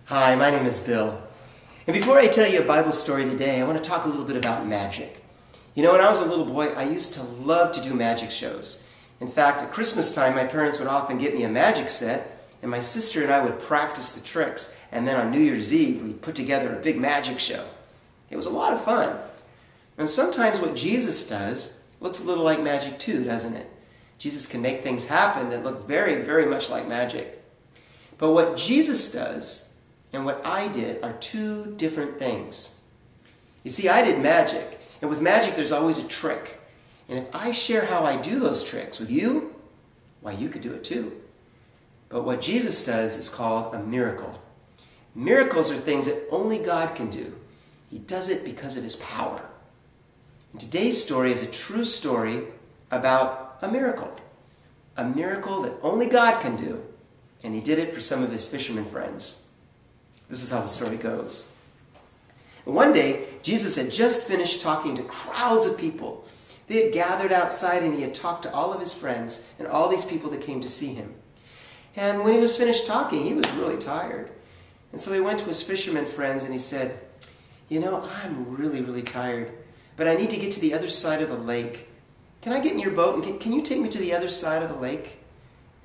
Hi, my name is Bill. And before I tell you a Bible story today, I want to talk a little bit about magic. You know, when I was a little boy, I used to love to do magic shows. In fact, at Christmas time, my parents would often get me a magic set, and my sister and I would practice the tricks. And then on New Year's Eve, we'd put together a big magic show. It was a lot of fun. And sometimes what Jesus does looks a little like magic too, doesn't it? Jesus can make things happen that look very, very much like magic. But what Jesus does and what I did are two different things. You see, I did magic, and with magic there's always a trick. And if I share how I do those tricks with you, why, you could do it too. But what Jesus does is called a miracle. Miracles are things that only God can do. He does it because of His power. And today's story is a true story about a miracle that only God can do, and He did it for some of His fisherman friends. This is how the story goes. One day, Jesus had just finished talking to crowds of people. They had gathered outside and He had talked to all of His friends and all these people that came to see Him. And when He was finished talking, He was really tired. And so He went to His fisherman friends and He said, "You know, I'm really, really tired, but I need to get to the other side of the lake. Can I get in your boat and can you take me to the other side of the lake?"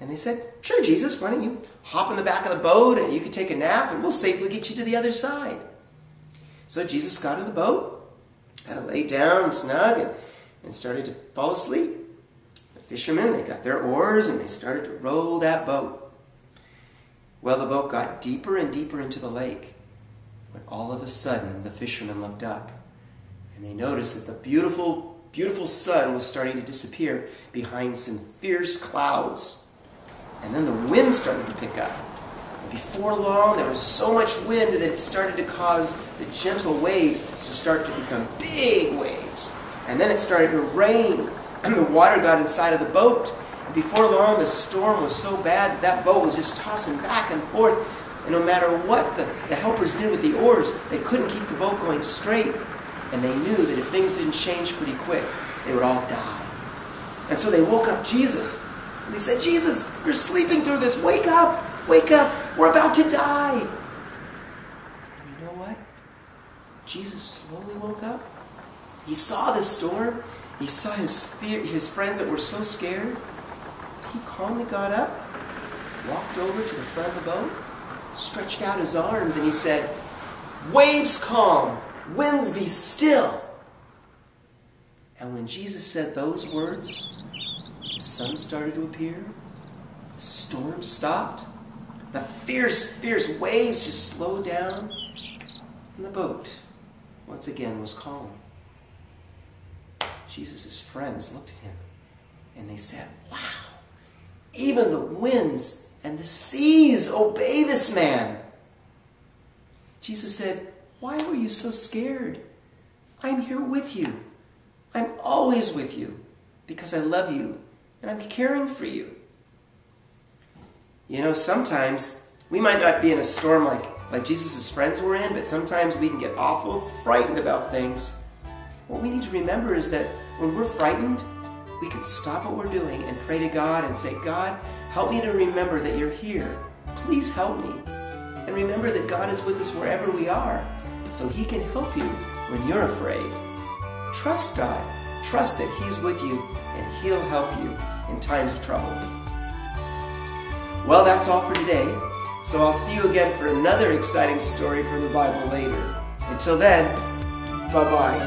And they said, "Sure, Jesus, why don't you hop in the back of the boat and you can take a nap and we'll safely get you to the other side." So Jesus got in the boat, kind of laid down snug and started to fall asleep. The fishermen, they got their oars and they started to row that boat. Well, the boat got deeper and deeper into the lake when all of a sudden the fishermen looked up and they noticed that the beautiful, beautiful sun was starting to disappear behind some fierce clouds. And then the wind started to pick up. And before long, there was so much wind that it started to cause the gentle waves to start to become big waves. And then it started to rain, and the water got inside of the boat. And before long, the storm was so bad that that boat was just tossing back and forth. And no matter what the helpers did with the oars, they couldn't keep the boat going straight. And they knew that if things didn't change pretty quick, they would all die. And so they woke up Jesus. And they said, "Jesus, you're sleeping through this. Wake up! Wake up! We're about to die!" And you know what? Jesus slowly woke up. He saw the storm. He saw his friends that were so scared. He calmly got up, walked over to the front of the boat, stretched out his arms, and he said, "Waves calm, winds be still." And when Jesus said those words, the sun started to appear, the storm stopped, the fierce, fierce waves just slowed down, and the boat once again was calm. Jesus' friends looked at Him and they said, "Wow, even the winds and the seas obey this man." Jesus said, "Why were you so scared? I'm here with you. I'm always with you because I love you. And I'm caring for you." You know, sometimes we might not be in a storm like Jesus' friends were in, but sometimes we can get awful frightened about things. What we need to remember is that when we're frightened, we can stop what we're doing and pray to God and say, "God, help me to remember that you're here. Please help me." And remember that God is with us wherever we are, so He can help you when you're afraid. Trust God. Trust that He's with you and He'll help you in times of trouble. Well, that's all for today. So I'll see you again for another exciting story from the Bible later. Until then, bye-bye.